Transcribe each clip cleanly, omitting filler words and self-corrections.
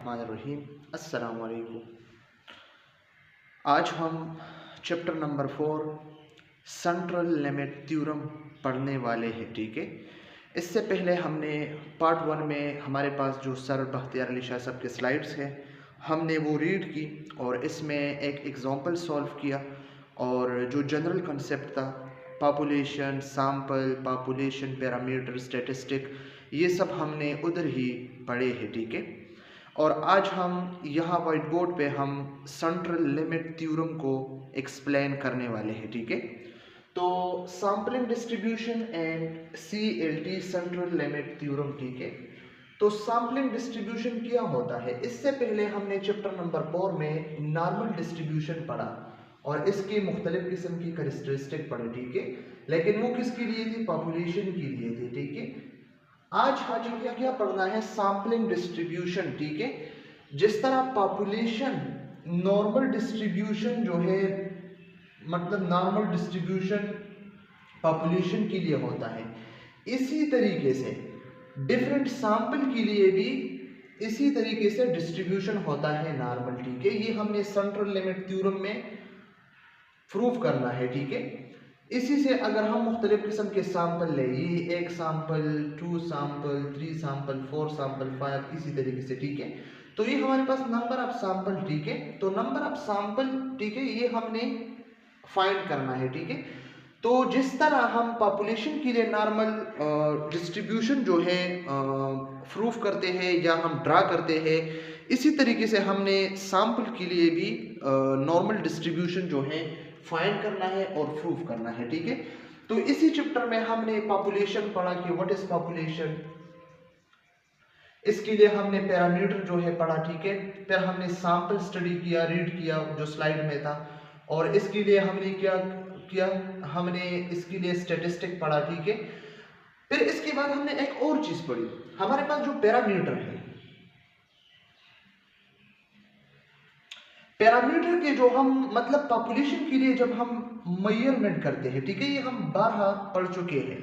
रहीम अस्सलाम वालेकुम। आज हम chapter number 4 central limit theorem पढ़ने वाले हैं। ठीक है, इससे पहले हमने पार्ट 1 में हमारे पास जो सर बख्तियार अली शाह साहब के स्लाइड्स हैं हमने वो रीड की और इसमें एक एग्जांपल सॉल्व किया और जो जनरल कंसेप्ट था population, sample, population, parameter, statistic, ये सब हमने उधर ही पढ़े हैं। ठीक है, और आज हम यहाँ वाइट बोर्ड पे हम सेंट्रल लिमिट थ्योरम को एक्सप्लेन करने वाले हैं। ठीक है, तो sampling distribution and CLT central limit theorem. ठीक है, तो सैंपलिंग डिस्ट्रीब्यूशन क्या होता है, इससे पहले हमने चैप्टर नंबर 4 में नॉर्मल डिस्ट्रीब्यूशन पढ़ा और इसकी मुख्तलिफ किस्म की कैरेक्टरिस्टिक पढ़ी। ठीक है, लेकिन वो किसके लिए थी? पॉपुलेशन के लिए थी। ठीक है, आज क्या क्या पढ़ना है? Sampling distribution. ठीक है, जिस तरह पॉपुलेशन नॉर्मल डिस्ट्रीब्यूशन जो है, मतलब नॉर्मल डिस्ट्रीब्यूशन पॉपुलेशन के लिए होता है, इसी तरीके से डिफरेंट सैंपल के लिए भी इसी तरीके से डिस्ट्रीब्यूशन होता है नॉर्मल। ठीक है, ये हमने सेंट्रल लिमिट थ्योरम में प्रूव करना है। ठीक है, इसी से अगर हम मुख्तलिफ किस्म के सैंपल ले, ये एक सैंपल, 2 सैंपल, 3 सैंपल, 4 सैंपल, 5, इसी तरीके से। ठीक है, तो ये हमारे पास नंबर ऑफ सैंपल। ठीक है, तो नंबर ऑफ सैंपल, ठीक है, ये हमने फाइंड करना है। ठीक है, तो जिस तरह हम पॉपुलेशन के लिए नॉर्मल डिस्ट्रीब्यूशन जो है प्रूफ करते हैं या हम ड्रा करते हैं, इसी तरीके से हमने सैंपल के लिए भी नॉर्मल डिस्ट्रीब्यूशन जो है फाइंड करना है और प्रूफ करना है। ठीक है, तो इसी चैप्टर में हमने पॉपुलेशन पढ़ा कि व्हाट इज पॉपुलेशन, इसके लिए हमने पैरामीटर जो है पढ़ा। ठीक है, फिर हमने सैंपल स्टडी किया, रीड किया जो स्लाइड में था, और इसके लिए हमने क्या किया, हमने इसके लिए स्टैटिस्टिक पढ़ा। ठीक है, फिर इसके बाद हमने एक और चीज पढ़ी, हमारे पास जो पैरामीटर है, पैरामीटर के जो हम मतलब पॉपुलेशन के लिए जब हम मेजरमेंट करते हैं, ठीक है, ये हम 12 पढ़ चुके हैं।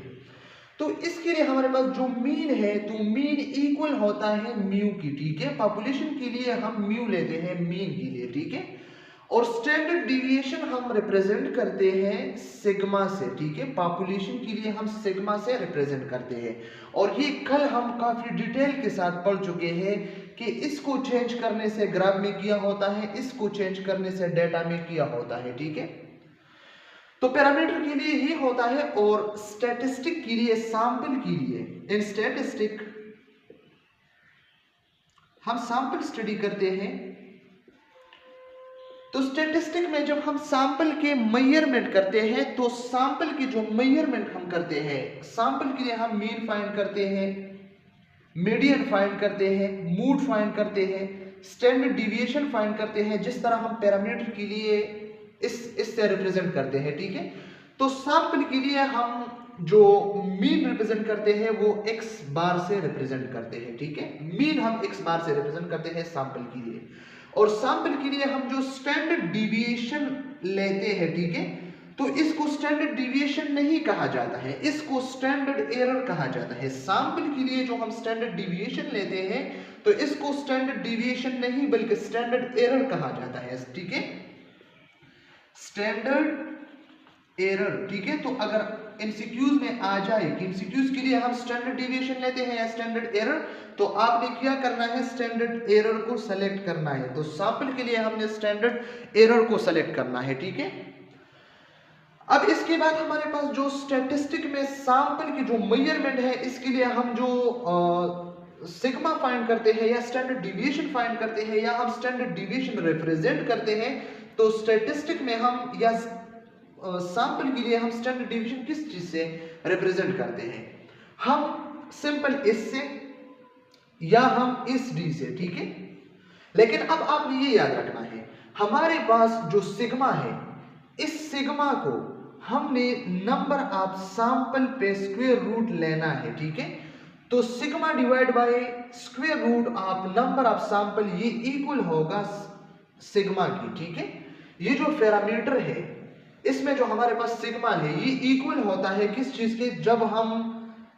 तो इसके लिए हमारे पास जो मीन है, तो मीन इक्वल होता है म्यू की। ठीक है, पॉपुलेशन के लिए हम म्यू लेते हैं मीन के लिए। ठीक है, और स्टैंडर्ड डिविएशन हम रिप्रेजेंट करते हैं सिग्मा से। ठीक है, पॉपुलेशन के लिए हम सिग्मा से रिप्रेजेंट करते हैं, और ये कल हम काफी डिटेल के साथ पढ़ चुके हैं कि इसको चेंज करने से ग्राफ में किया होता है, इसको चेंज करने से डेटा में किया होता है। ठीक है, तो पैरामीटर के लिए ही होता है, और स्टैटिस्टिक के लिए, सैंपल के लिए, इन स्टैटिस्टिक हम सैंपल स्टडी करते हैं। तो स्टैटिस्टिक में जब हम सैंपल के मेजरमेंट करते हैं, तो सैंपल की जो मेजरमेंट हम करते हैं, सैंपल के लिए हम मीन फाइंड करते हैं, मीडियन फाइंड करते हैं, मूड फाइंड करते हैं, स्टैंडर्ड डिविएशन फाइंड करते हैं, जिस तरह हम पैरामीटर के लिए इससे रिप्रेजेंट करते हैं। ठीक है, तो सैंपल के लिए हम जो मीन रिप्रेजेंट करते हैं वो x बार से रिप्रेजेंट करते हैं। ठीक है, मीन हम x बार से रिप्रेजेंट करते हैं सैंपल के लिए, और सैंपल के लिए हम जो स्टैंडर्ड डिविएशन लेते हैं, ठीक है, तो इसको स्टैंडर्ड डिविएशन नहीं कहा जाता है, इसको स्टैंडर्ड एरर कहा जाता है। सैंपल के लिए जो हम स्टैंडर्ड डिविएशन लेते हैं, तो इसको स्टैंडर्ड डिविएशन नहीं बल्कि स्टैंडर्ड एरर कहा जाता है। ठीक है, स्टैंडर्ड एरर। ठीक है, तो अगर एमसीक्यूज में आ जाए कि एमसीक्यूज के लिए हम स्टैंडर्ड डिविएशन लेते हैं या स्टैंडर्ड एरर, तो आपने क्या करना है? स्टैंडर्ड एरर को सेलेक्ट करना है। तो सैंपल के लिए हमने स्टैंडर्ड एरर को सेलेक्ट करना है। ठीक है, अब इसके बाद हमारे पास जो स्टैटिस्टिक में सैंपल की जो मेजरमेंट है, इसके लिए हम जो सिग्मा फाइंड करते हैं या स्टैंडर्ड डिविएशन फाइंड करते हैं या हम स्टैंडर्ड डिविएशन रिप्रेजेंट करते हैं, तो स्टैटिस्टिक में हम या सैंपल के लिए हम स्टैंडर्ड डिविएशन किस चीज से रिप्रेजेंट करते हैं? हम सिंपल इस से या हम इस डी से। ठीक है, लेकिन अब आपने ये याद रखना है, हमारे पास जो सिग्मा है, इस सिग्मा को हमने नंबर ऑफ सैंपल पे स्क्वायर रूट लेना है। ठीक है, तो sigma divide by square root of number of sample, ये इक्वल होगा सिग्मा की। ठीक है, ये जो पैरामीटर है इसमें जो हमारे पास सिग्मा है, ये इक्वल होता है किस चीज के? जब हम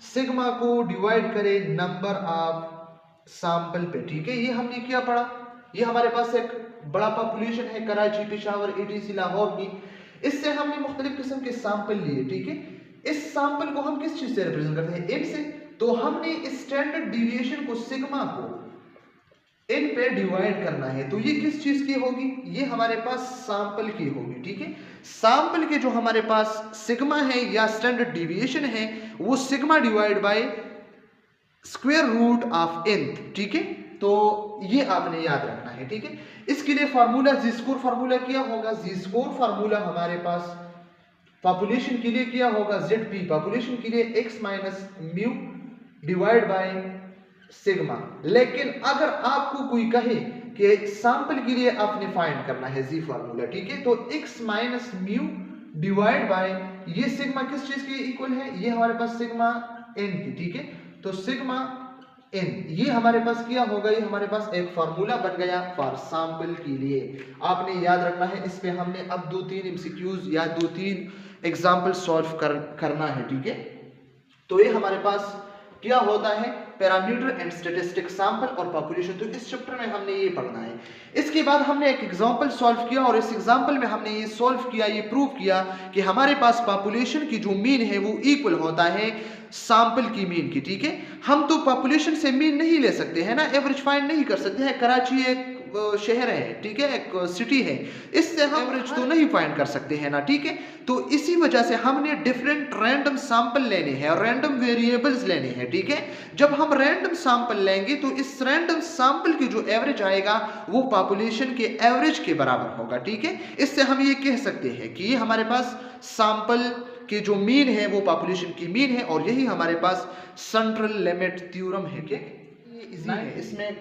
सिग्मा को डिवाइड करें नंबर ऑफ सैंपल पे, ठीक है। ये हमने क्या पढ़ा, ये हमारे पास एक बड़ा पॉपुलेशन है कराची, पेशावर, एटीसी, लाहौर की। इससे हमने मुख्तलिफ किस्म के सैंपल लिए, ठीक है। इस सैंपल को हम किस चीज से रिप्रेजेंट करते हैं, n से। तो हमने स्टैंडर्ड डिविएशन को सिग्मा को n पे डिवाइड करना है। तो ये किस चीज की होगी, ये हमारे पास सैंपल की होगी, ठीक है। सैंपल के जो हमारे पास सिग्मा है या स्टैंडर्ड डिविएशन है वो sigma divide by square root of n, ठीक है। तो ये आपने याद रखना है, ठीक है। इसके लिए फार्मूला जी स्कोर फार्मूला क्या होगा, जी स्कोर फार्मूला हमारे पास पॉपुलेशन के लिए क्या होगा, ZP पॉपुलेशन के लिए x minus mu divide by sigma. लेकिन अगर आपको कोई कहे कि सैंपल के लिए आपने फाइंड करना है जी फार्मूला, ठीक है, तो x minus mu divide bye ये सिग्मा किस चीज के इक्वल है, ये हमारे पास सिग्मा n की, ठीक है। तो सिग्मा n ये हमारे पास क्या होगा, ये हमारे पास एक फार्मूला बन गया फॉर सैंपल के लिए। आपने याद रखना है, इस पे हमने अब 2-3 MCQs या 2-3 एग्जाम्पल सॉल्व करना है, ठीक है। तो ये हमारे पास क्या होता है, पैरामीटर एंड स्टैटिस्टिक, सैंपल और पॉपुलेशन। तो इस चैप्टर में हमने ये पढ़ना है। इसके बाद हमने एक एग्जांपल सॉल्व किया और इस एग्जांपल में हमने ये सॉल्व किया, ये प्रूव किया कि हमारे पास पॉपुलेशन की जो मीन है वो इक्वल होता है सैंपल की मीन की, ठीक है। हम तो पॉपुलेशन से मीन नहीं ले सकते हैं ना, एवरेज फाइंड नहीं कर सकते हैं। कराची एक शहर है, ठीक है, एक सिटी है, इससे हम एवरेज तो नहीं फाइंड कर सकते हैं ना, ठीक है। तो इसी वजह से हमने डिफरेंट रैंडम सैंपल लेने हैं और रैंडम वेरिएबल्स लेने हैं, ठीक है। जब हम रैंडम सैंपल लेंगे तो इस रैंडम सैंपल की जो एवरेज आएगा वो पॉपुलेशन के एवरेज के बराबर होगा, ठीक है। इससे हम ये कह सकते हैं कि ये हमारे पास सैंपल की जो मीन है वो पॉपुलेशन की मीन है और यही हमारे पास सेंट्रल लिमिट थ्योरम है, ठीक है। ये इजी है इसमें।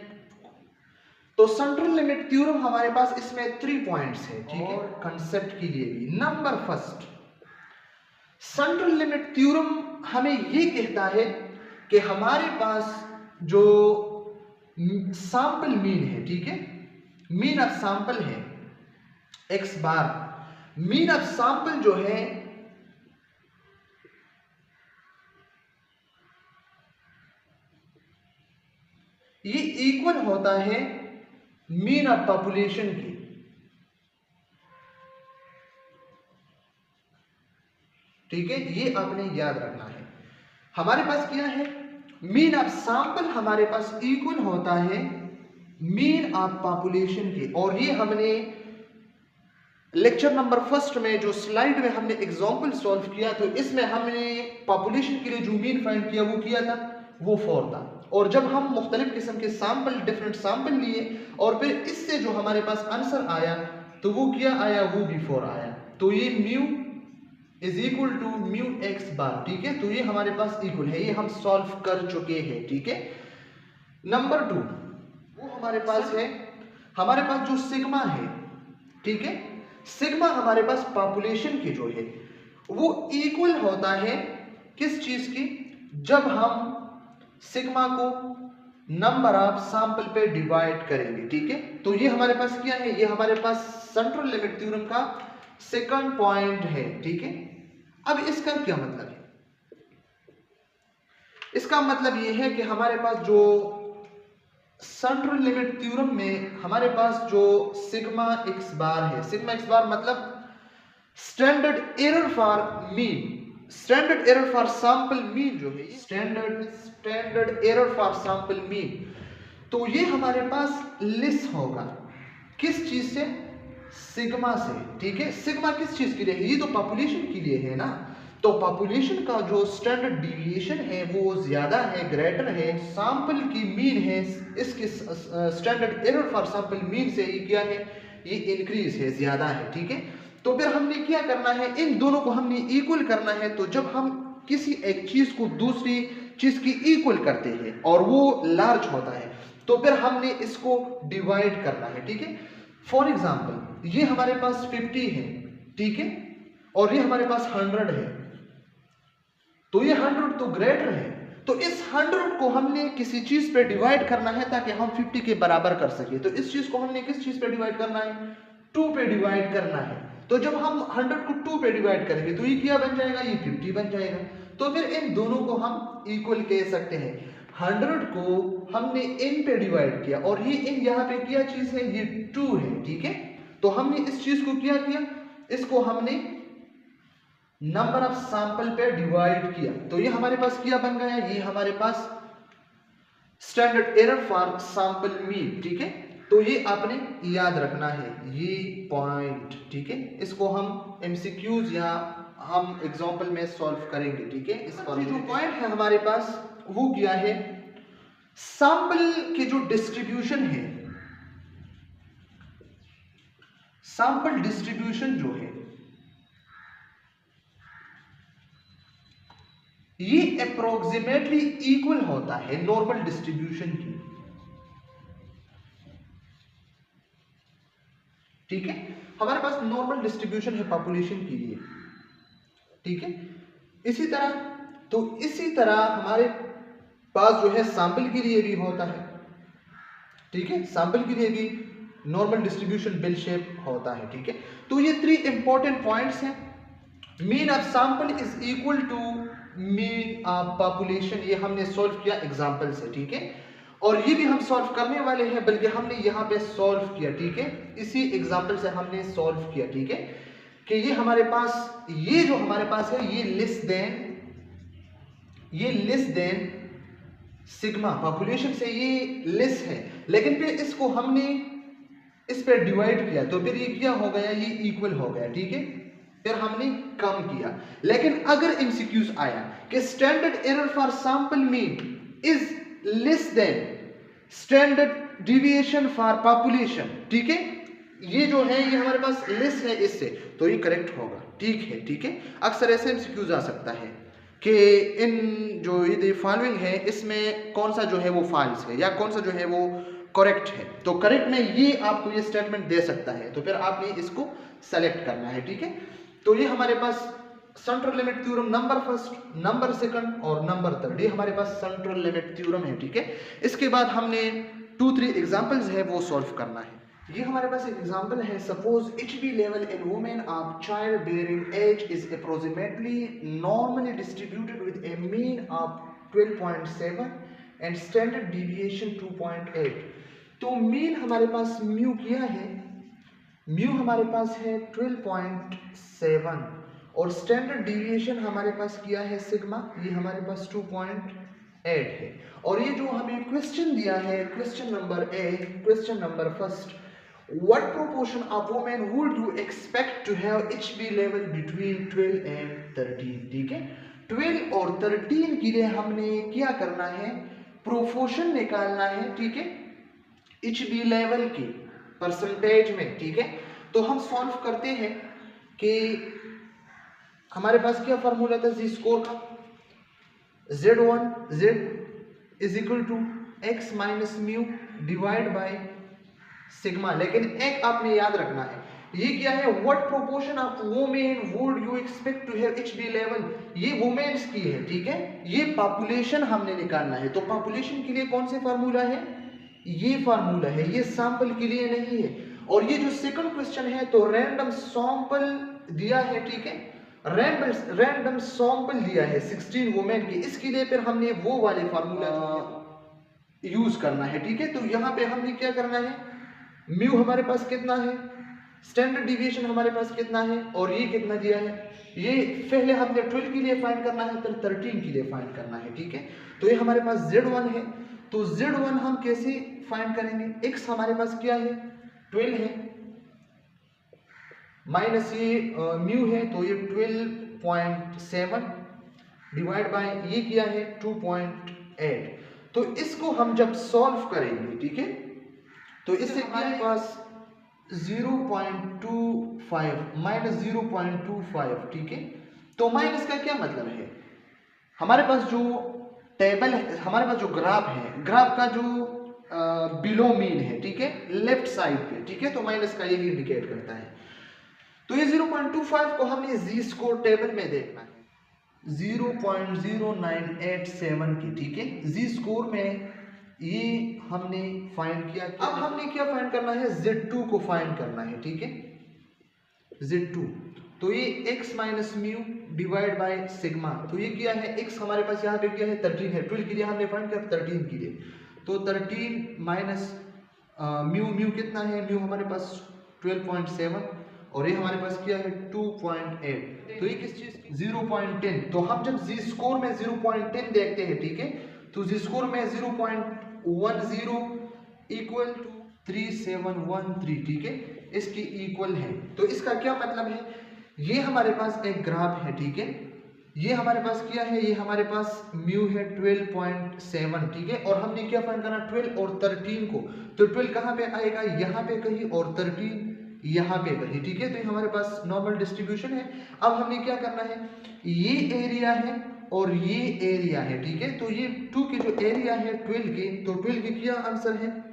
तो सेंट्रल लिमिट थ्योरम हमारे पास इसमें 3 पॉइंट्स है, ठीक है, कंसेप्ट के लिए भी। Number first, central limit theorem हमें ये कहता है कि हमारे पास जो सैंपल मीन है, ठीक है, मीन ऑफ सैंपल है x bar, mean of sample जो है ये इक्वल होता है मीन ऑफ पॉपुलेशन की, ठीक है। ये आपने याद रखना है। हमारे पास क्या है, मीन ऑफ सैंपल हमारे पास इक्वल होता है मीन ऑफ पॉपुलेशन की। और ये हमने लेक्चर नंबर फर्स्ट में जो स्लाइड में हमने एग्जांपल सॉल्व किया, तो इसमें हमने पॉपुलेशन के लिए जो मीन फाइंड किया वो किया था, वो 4 था। और जब हम मुख्तलिफ किस्म के सैंपल, डिफरेंट सैंपल लिए और फिर इससे जो हमारे पास आंसर आया तो वो क्या आया, वो भी 4 आया। तो ये mu is equal to mu X bar, ठीक है। तो ये हमारे पास इक्वल है, ये हम सॉल्व कर चुके हैं, ठीक है। नंबर 2 वो हमारे पास है, हमारे पास जो सिग्मा है, ठीक है, सिग्मा हमारे पास पॉपुलेशन की जो है वो इक्वल होता है किस चीज की, जब हम सिग्मा को नंबर ऑफ सैंपल पे डिवाइड करेंगे, ठीक है। तो ये हमारे पास क्या है, ये हमारे पास सेंट्रल लिमिट थ्योरम का सेकंड पॉइंट है, ठीक है। अब इसका क्या मतलब है, इसका मतलब ये है कि हमारे पास जो सेंट्रल लिमिट थ्योरम में हमारे पास जो सिग्मा एक्स बार है, सिग्मा एक्स बार मतलब standard error for mean, standard error for sample mean जो है, standard error for sample mean, तो ये हमारे पास लेस होगा किस चीज से, सिग्मा से, ठीक है। सिग्मा किस चीज के लिए है, ये तो पॉपुलेशन के लिए है ना। तो पॉपुलेशन का जो स्टैंडर्ड डिविएशन है वो ज्यादा है, ग्रेटर है, सैंपल की मीन है, इसके standard error for sample mean से ये क्या है, ये इंक्रीज है, ज्यादा है, ठीक है। तो फिर हमने क्या करना है, इन दोनों को हमने इक्वल करना है। तो जब हम किसी एक चीज को दूसरी चीज की इक्वल करते हैं और वो लार्ज होता है तो फिर हमने इसको डिवाइड करना है, ठीक है। फॉर एग्जाम्पल ये हमारे पास 50 है, ठीक है, और ये हमारे पास 100 है, तो ये 100 तो ग्रेटर है। तो इस 100 को हमने किसी चीज पे डिवाइड करना है ताकि हम 50 के बराबर कर सके। तो इस चीज को हमने किस चीज पे डिवाइड करना है, 2 पे डिवाइड करना है। तो जब हम 100 को 2 पे डिवाइड करेंगे तो ये क्या बन जाएगा, ये 50 बन जाएगा। तो फिर इन दोनों को हम इक्वल कह सकते हैं। 100 को हमने n पे डिवाइड किया और ये n यहाँ पे क्या चीज है, ये 2 है, ठीक है। तो हमने इस चीज को क्या किया, इसको हमने नंबर ऑफ सैंपल पे डिवाइड किया, तो ये हमारे पास क्या बन गया, ये हमारे पास standard error for sample mean, ठीक है। तो ये आपने याद रखना है ये पॉइंट, ठीक है। इसको हम एमसीक्यूज या हम एग्जांपल में सॉल्व करेंगे, ठीक है। इस पर जो पॉइंट है हमारे पास वो क्या है, सैंपल के जो डिस्ट्रीब्यूशन है, सैंपल डिस्ट्रीब्यूशन जो है ये अप्रोक्सीमेटली इक्वल होता है नॉर्मल डिस्ट्रीब्यूशन की, ठीक है। हमारे पास नॉर्मल डिस्ट्रीब्यूशन है पॉपुलेशन के लिए, ठीक है। इसी तरह हमारे पास जो है सैंपल के लिए भी होता है, ठीक है। सैंपल के लिए भी नॉर्मल डिस्ट्रीब्यूशन बेल शेप होता है, ठीक है। तो ये 3 इंपॉर्टेंट पॉइंट्स हैं। Mean of sample is equal to mean of population, ये हमने सॉल्व किया एग्जांपल से, ठीक है। और ये भी हम सॉल्व करने वाले हैं, बल्कि हमने यहाँ पे सॉल्व किया, ठीक है। इसी एग्जांपल से हमने सॉल्व किया, ठीक है, कि ये हमारे पास, ये जो हमारे पास है ये लेस देन सिग्मा, पॉपुलेशन से ये लेस है, लेकिन फिर इसको हमने इस पे डिवाइड किया तो फिर ये क्या हो गया, ये इक्वल हो गया, ठीक है। फिर हमने कम किया। लेकिन अगर एमसीक्यूज आया कि standard error for sample mean is less than standard deviation for population, ठीक है, ये जो है ये हमारे पास लेस है इससे, तो ये करेक्ट होगा, ठीक है, ठीक है। अक्सर ऐसे एमसीक्यूज आ सकता है कि इन जो ये फॉलोइंग है इसमें कौन सा जो है वो फॉल्स है या कौन सा जो है वो करेक्ट है, तो करेक्ट में ये आपको ये स्टेटमेंट दे सकता है, तो फिर आपने इसको सेलेक्ट करना है, ठीक है। तो ये हमारे पास central limit theorem number first, number second और नंबर थर्ड, ये हमारे पास सेंट्रल लिमिट थ्योरम है, ठीक है। इसके बाद हमने 2-3 एग्जांपल्स है वो सॉल्व करना है। ये हमारे पास एक एग्जांपल है, suppose HB level in women of child bearing age is approximately normally distributed with a mean of 12.7 and standard deviation 2.8। तो मीन हमारे पास म्यू किया है, म्यू हमारे पास है 12.7 और स्टैंडर्ड डिविएशन हमारे पास किया है सिग्मा, ये हमारे पास 2.8 है। और ये जो हमें क्वेश्चन दिया है, question number A, question number first, what proportion of women would you expect to have HB level between 12 and 13, ठीक है। 12 और 13 के लिए हमने क्या करना है, प्रोपोर्शन निकालना है, ठीक है, HB लेवल की परसेंटेज में, ठीक है। तो हम सॉल्व करते हैं कि हमारे पास क्या फॉर्मूला था जी स्कोर का, Z is equal to x minus mu divide by sigma, लेकिन एक आपने याद रखना है, ये क्या है, what proportion of women would you expect to have HB level, ये वुमेन्स की है, ठीक है। ये पॉपुलेशन हमने निकालना है, तो पॉपुलेशन के लिए कौन से फार्मूला है, ये फार्मूला है, ये सैंपल के लिए नहीं है। और ये जो सेकंड क्वेश्चन है तो रैंडम सैंपल दिया है, ठीक है, रैंडम सैंपल दिया है 16 वुमेन की, इसके लिए फिर हमने वो वाले फार्मूला यूज करना है, ठीक है। तो यहाँ पे हमने क्या करना है, म्यू हमारे पास कितना है, स्टैंडर्ड डिविएशन हमारे पास कितना है और ये कितना दिया है, ये पहले हमने 12 के लिए फाइंड करना है, फिर 13 के लिए फाइंड करना है, ठीक है। तो ये हमारे पास Z1 है, तो Z1 हम कैसे फाइंड करेंगे, x हमारे पास क्या है 12 है, माइनस ये म्यू है तो ये 12.7 डिवाइड बाय ये क्या है 2.8। तो इसको हम जब सॉल्व करेंगे, ठीक है, तो इससे हमारे पास 0.25 माइनस 0.25, ठीक है। तो माइनस का क्या मतलब है, हमारे पास जो टेबल है, हमारे पास जो ग्राफ है, ग्राफ का जो बिलो मीन है, ठीक है, लेफ्ट साइड पे, ठीक है, तो माइनस का यही इंडिकेट करता है। तो ये 0.25 को हमने जी स्कोर टेबल में देखना है, 0.0987 की, ठीक है, जी स्कोर में ये हमने फाइंड किया। अब हमने क्या फाइंड करना है, Z2 को फाइंड करना है, ठीक है, Z2। तो ये x minus mu divide by sigma, तो ये क्या है x हमारे पास यहाँ पे क्या है 13 है, 12 के लिए हमने फाइंड किया 13 के लिए, तो 13 माइनस म्यू कितना है, म्यू हमारे पास 12.7 और ये हमारे पास क्या है 2.8, तो ये किस चीज 0.10, तो हम जब जी स्कोर में 0.10 देखते हैं, ठीक है, तो जी स्कोर में 0.10 इक्वल टू 3713, ठीक है, इसकी इक्वल है। तो इसका क्या मतलब है, ये हमारे पास एक ग्राफ है, ठीक है, ये हमारे पास क्या है, ये हमारे पास म्यू है 12.7, ठीक है, और हमने क्या फाइंड करना 12 और 13 को, तो 12 कहाँ पे आएगा, यहाँ पे कहीं, और 13 यहाँ पे कहीं, ठीक है, तो ये हमारे पास नॉर्मल डिस्ट्रीब्यूशन है। अब हमने क्या करना है, ये एरिया है और ये एरिया है, ठीक है, तो ये 2 के जो एरिया है 12 के, तो 12 के क्या आंसर है,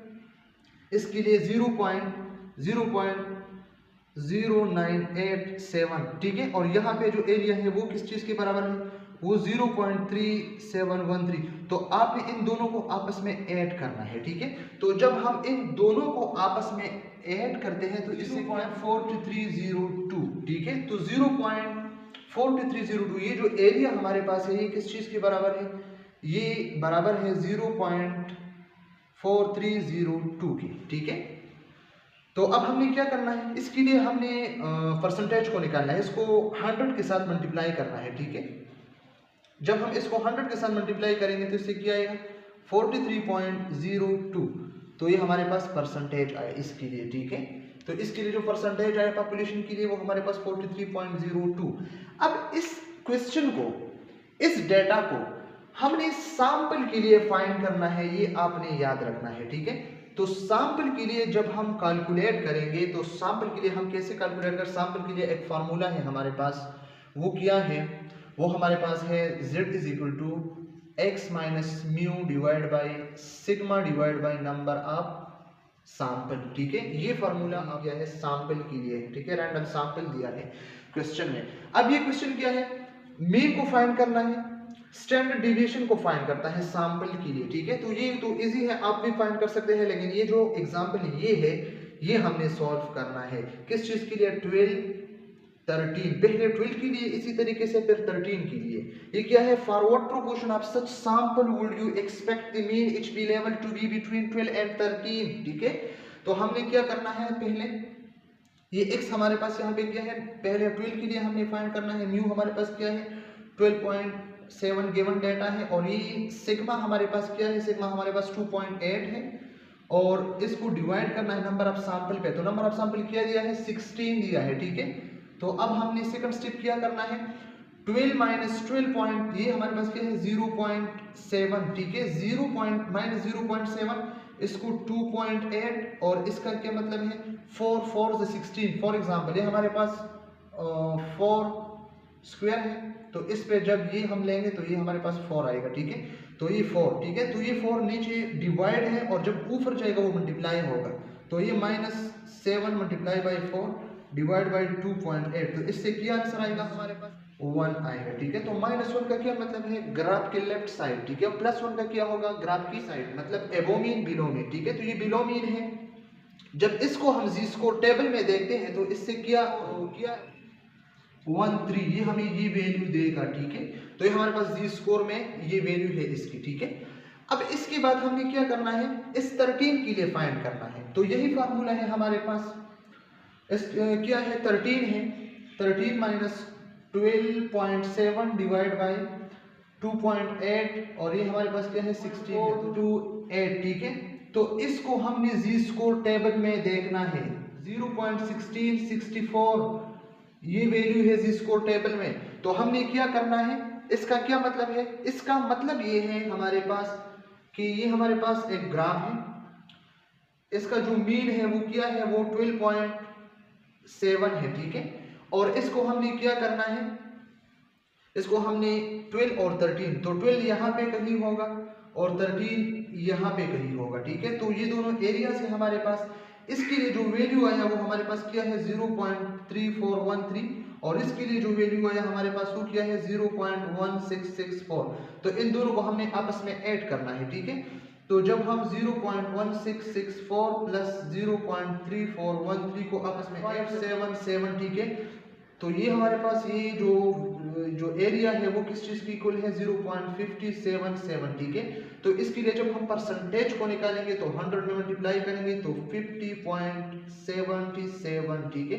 इसके लिए 0.0987, ठीक है, और यहाँ पे जो एरिया है वो किस चीज के बराबर है, वो 0.3713, तो आपने इन दोनों को आपस में ऐड करना है, ठीक है, तो जब हम इन दोनों को आपस में ऐड करते हैं तो इसे 0.4302, ठीक है, तो 0.4302, ये जो एरिया हमारे पास है ये किस चीज के बराबर है, ये बराबर है 0.4302 की, ठीक है। तो अब हमने क्या करना है, इसके लिए हमने परसेंटेज को निकालना है, इसको 100 के साथ मल्टीप्लाई करना है, ठीक है, जब हम इसको 100 के साथ मल्टीप्लाई करेंगे तो इससे क्या आएगा 43.02, तो ये हमारे पास परसेंटेज आया इसके लिए, ठीक है, तो इसके लिए जो परसेंटेज आया पॉपुलेशन के लिए वो हमारे पास 43.02। अब इस क्वेश्चन को, इस डेटा को हमने सैंपल के लिए फाइंड करना है, ये आपने याद रखना है, ठीक है, तो सैंपल के लिए जब हम कैलकुलेट करेंगे तो सैंपल के लिए हम कैसे कैलकुलेट कर, सैंपल के लिए एक फार्मूला है हमारे पास, वो क्या है, वो हमारे पास है z is equal to x minus mu divide by sigma divide by number of sample, ठीक है, ये फार्मूला आ गया है सैंपल के लिए, ठीक है, रैंडम सैंपल दिया है क्वेश्चन में। अब ये क्वेश्चन क्या है, मीन को फाइंड करना है, स्टैंडर्ड डिविएशन को फाइंड करता है सैंपल के लिए, ठीक है, तो ये तो इजी है, आप भी फाइंड कर सकते हैं, लेकिन ये जो एग्जांपल ये है ये हमने सॉल्व करना है, किस चीज के लिए 12 13, पहले 12 के लिए, इसी तरीके से फिर 13 के लिए। ये क्या है, forward proportion of such sample would you expect the mean HP level to be between 12 and 13, ठीक है, तो हमने क्या करना है, पहले ये x हमारे पास यहाँ पे क्या है, पहले 12 के लिए हमने फाइंड करना है, म्यू हमारे पास क्या है 12.7 गिवन डेटा है, और ये सिग्मा हमारे पास क्या है, सिग्मा हमारे पास 2.8 है, और इसको डिवाइड करना है नंबर ऑफ सैंपल पे, तो नंबर ऑफ सैंपल क्या दिया है 16 दिया है, ठीक है, तो अब हमने सेकंड स्टेप क्या करना है, 12 माइनस 12 पॉइंट, ये हमारे पास क्या है 0.7, ठीक है, 0 माइनस 0.7, इसको 2.8, और इसका क्या मतलब है 4 से 16, फॉर एग्जांपल ये हमारे पास 4 स्क्वायर है, तो इस पे जब ये हम लेंगे तो ये हमारे पास 4 आएगा, ठीक है, तो ये 4, ठीक है, तो ये 4 नीचे डिवाइड है और जब ऊपर जाएगा वो मल्टीप्लाई होगा, तो ये -7 मल्टीप्लाई बाई 4 डिवाइड बाई 2.8, तो इससे क्या आंसर आएगा हमारे पास 1 आएगा, ठीक है, तो -1 का क्या मतलब है, ग्राफ के लेफ्ट साइड, ठीक है, +1 का क्या होगा, ग्राफ की साइड, मतलब एबो मीन बिलो मीन, ठीक है, तो ये बिलो मीन है, जब इसको हम जी स्कोर टेबल में देखते हैं तो इससे क्या 13, ये हमें ये वैल्यू देगा, ठीक है, तो ये हमारे पास जी स्कोर में ये वैल्यू है इसकी, ठीक है। अब इसके बाद हमने क्या करना है, इस 13 के लिए फाइंड करना है, तो यही फार्मूला है हमारे पास, इस क्या है 13 है, 13 माइनस 12.7 डिवाइड बाई 2.8, और ये हमारे पास क्या है 16 है, तो 8, ठीक है, तो इसको हमने जी स्कोर टेबल में देखना है, 0.1664 ये वैल्यू है जी स्कोर टेबल में, तो हमने क्या करना है, इसका क्या मतलब है, इसका मतलब ये है हमारे पास कि ये हमारे पास एक ग्राफ है, इसका जो मीन है वो क्या है, वो 12.7 है, ठीक है, और इसको हमने क्या करना है, इसको हमने 12 और 13, तो 12 यहाँ पे कहीं होगा और 13 यहाँ पे कहीं होगा, ठीक है, तो ये दोनों एरिया से हमारे पास, इसके लिए जो वैल्यू आया वो हमारे पास क्या है 0.3413, और इसके लिए जो वैल्यू आया हमारे पास वो क्या है 0.1664, तो इन दोनों को हमने आपस में ऐड करना है, ठीक है, तो जब हम 0.1664 प्लस 0.3413 को आपस में 877, ठीक है, तो ये हमारे पास ये जो एरिया है वो किस चीज की इक्वल है 0.5077, ठीक है। तो इसके लिए जब हम परसेंटेज को निकालेंगे तो 100 में मल्टीप्लाई करेंगे तो 50.77, ठीक है।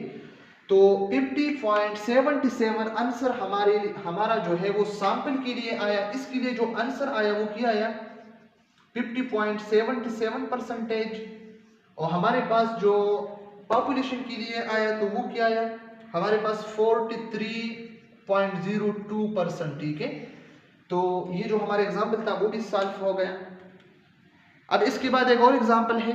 तो 50.77 आंसर हमारा जो है वो सैंपल के लिए आया। इसके लिए जो आंसर आया वो क्या आया 50.77%। और हमारे पास जो पॉपुलेशन के लिए आया तो वो क्या आया हमारे पास 43.02%, ठीक है। तो ये जो हमारा एग्जाम्पल था वो भी सॉल्व हो गया। अब इसके बाद एक और एग्जाम्पल है,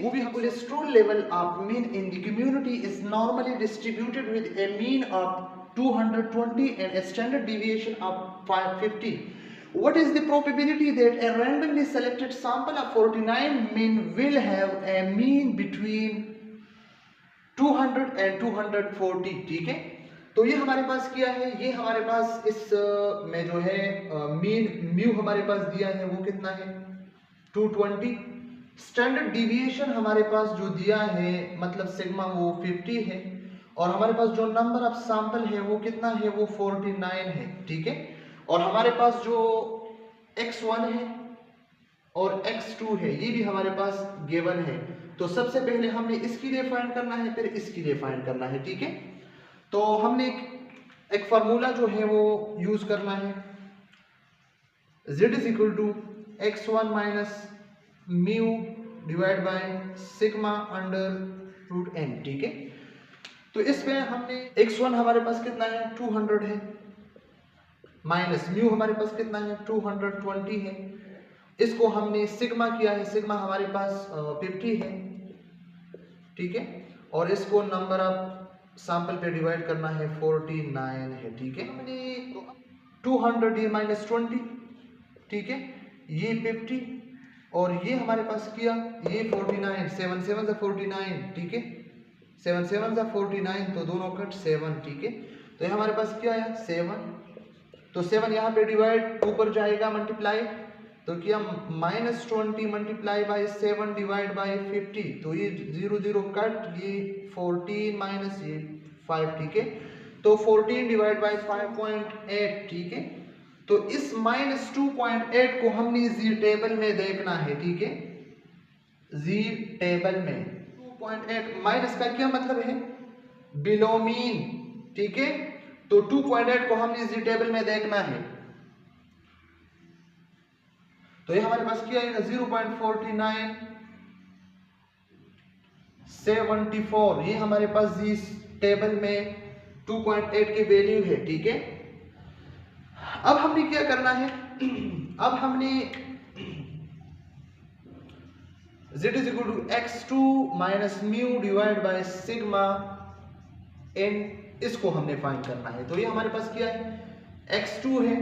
वो भी cholesterol level of mean in the community is normally distributed with a mean of 220 and a standard deviation of 550. What is the probability that a randomly selected sample of 49 men will have a mean between 200 and 240, ठीक है। तो ये हमारे पास क्या है, ये हमारे पास इस में जो है मीन म्यू हमारे पास दिया है वो कितना है 220। स्टैंडर्ड डिविएशन हमारे पास जो दिया है मतलब सिग्मा वो 50 है। और हमारे पास जो नंबर ऑफ सैंपल है वो कितना है वो 49 है, ठीक है। और हमारे पास जो x1 है और x2 है ये भी हमारे पास गिवन है। तो सबसे पहले हमने इसके लिए फाइंड करना है फिर इसके लिए फाइंड करना है, ठीक है। तो हमने एक फार्मूला जो है वो यूज करना है z is equal to x1 minus mu divide by sigma under root n, ठीक है। तो इसमें हमने x1 हमारे पास कितना है 200 है माइनस म्यू हमारे पास कितना है 220 है। इसको हमने सिग्मा किया है, सिग्मा हमारे पास 50 है, ठीक है। और इसको नंबर ऑफ सैंपल पे डिवाइड करना है 49 है, ठीक है। हमने 200 ये माइनस 20, ठीक है, ये 50 और ये हमारे पास किया ये 49, 7 7 49, ठीक है, 7 7 49 तो दोनों कट 7, ठीक है। तो ये हमारे पास क्या आया 7, तो 7 यहाँ पे डिवाइड ऊपर जाएगा मल्टीप्लाई तो किया -20 मल्टीप्लाई बाय 7 डिवाइड बाय 50 तो ये 0 0 कट ये 14 माइनस ये 5, ठीक है। तो 14 डिवाइड बाय 5.8, ठीक है। तो इस -2.8 को हमने जी टेबल में देखना है, ठीक है। जी टेबल में 2.8 माइनस का क्या मतलब है बिलो मीन, ठीक है। तो 2.8 को हमने जी टेबल में देखना है। तो ये हमारे पास क्या आएगा 0.4974 ये हमारे पास जी टेबल में 2.8 की वैल्यू है, ठीक है। अब हमने क्या करना है अब हमने z is equal to x2 minus mu divide by sigma n इसको हमने फाइंड करना है। तो ये हमारे पास क्या है x2 है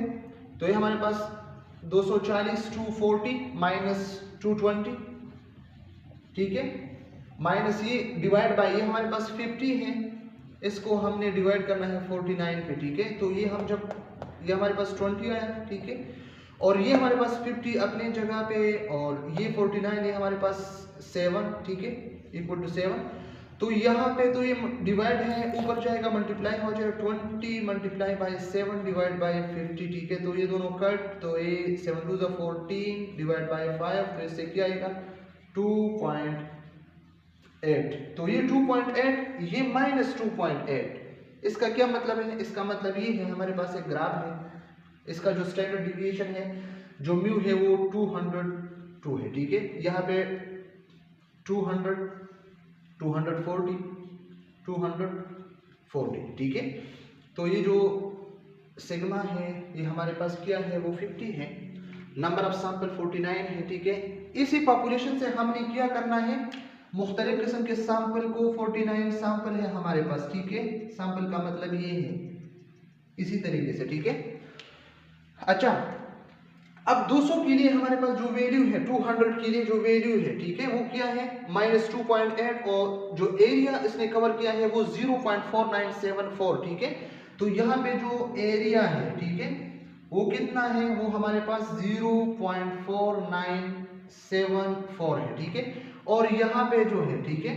तो ये हमारे पास 240 240 माइनस 220, ठीक है, माइनस ये डिवाइड बाय ये हमारे पास 50 है इसको हमने डिवाइड करना है 49 पे, ठीक है। तो ये हम जब ये हमारे पास 20 आया, ठीक है, और ये हमारे पास 50 अपनी जगह पे और ये 49 ये हमारे पास 7, ठीक है, इक्वल टू 7। तो यहाँ पे तो ये डिवाइड है ऊपर जाएगा मल्टीप्लाई हो जाएगा 20 मल्टीप्लाई बाय 7 डिवाइड बाय 50, ठीक है। तो ये दोनों कट तो ये 7 2 14 डिवाइड बाय 5 तो इससे क्या आएगा 2.8। तो ये 2.8 ये -2.8 इसका क्या मतलब है, इसका मतलब ये है हमारे पास एक ग्राफ है इसका जो स्टैंडर्ड डिविएशन है जो म्यू है वो 202 है, ठीक है। यहाँ पे 200 240 240, ठीक है। तो ये जो सिग्मा है ये हमारे पास क्या है वो 50 है, नंबर ऑफ सैंपल 49 है, ठीक है। इसी पॉपुलेशन से हमने क्या करना है मुख्तलिफ किस्म के सैंपल को 49 सैंपल है हमारे पास, ठीक है। सैंपल का मतलब ये है इसी तरीके से, ठीक है। अच्छा अब 200 के लिए हमारे पास जो वैल्यू है 200 के लिए जो वैल्यू है, ठीक है, वो क्या है -2.8 और जो एरिया इसने कवर किया है वो 0.4974, ठीक है। तो यहाँ पे जो एरिया है, ठीक है, वो कितना है वो हमारे पास 0.4974 है, ठीक है। और यहाँ पे जो है, ठीक है,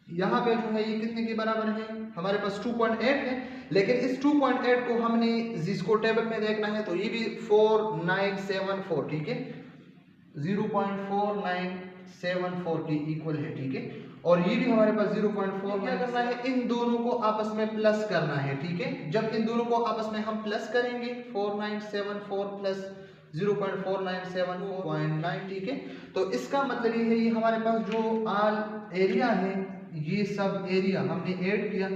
यहाँ पे जो है ये कितने के बराबर है, हमारे पास 2.8 है, लेकिन इस 2.8 को हमने जिसको टेबल में देखना है तो ये भी 4974, ठीक है, 0.4974 के इक्वल है, ठीक है, और ये भी हमारे पास 0.4 क्या करना है, इन दोनों को आपस में प्लस करना है, ठीक है। जब इन दोनों को आपस में हम प्लस करेंगे 4974 प्लस 0.4974.9, ठीक है, तो इसका मतलब ये है ये हमारे पास जो ऑल एरिया है, ये सब एरिया हमने ऐड किया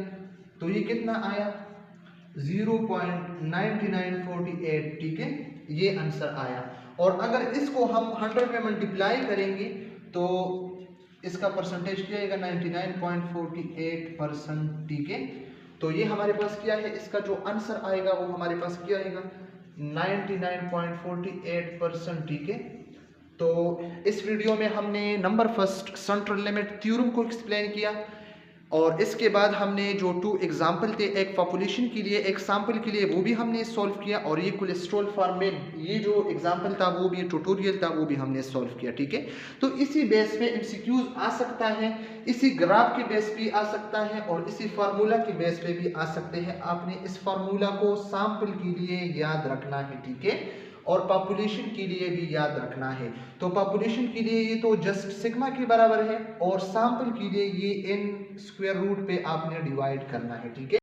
तो ये कितना आया 0.9948, ठीक है, ये आंसर आया। और अगर इसको हम 100 में मल्टीप्लाई करेंगे तो इसका परसेंटेज क्या आएगा 99.48%, ठीक है, तो ये हमारे पास क्या है, इसका जो आंसर आएगा वो हमारे पास क्या आएगा 99.48%, ठीक है। तो इस वीडियो में हमने number first central limit theorem को एक्सप्लेन किया और इसके बाद हमने जो 2 एग्जाम्पल थे, एक पॉपुलेशन के लिए एक सैंपल के लिए, वो भी हमने सॉल्व किया, और ये कोलेस्ट्रॉल फॉर मेन ये जो एग्जाम्पल था वो भी ट्यूटोरियल था वो भी हमने सॉल्व किया, ठीक है। तो इसी बेस पे एमसीक्यूज आ सकता है, इसी ग्राफ के बेस पे आ सकता है और इसी फार्मूला के बेस पे भी आ सकते हैं। आपने इस फार्मूला को सैंपल के लिए याद रखना है, ठीक है, और पॉपुलेशन के लिए भी याद रखना है। तो पॉपुलेशन के लिए ये तो जस्ट सिग्मा के बराबर है और सैंपल के लिए ये n स्क्वायर रूट पे आपने डिवाइड करना है, ठीक है।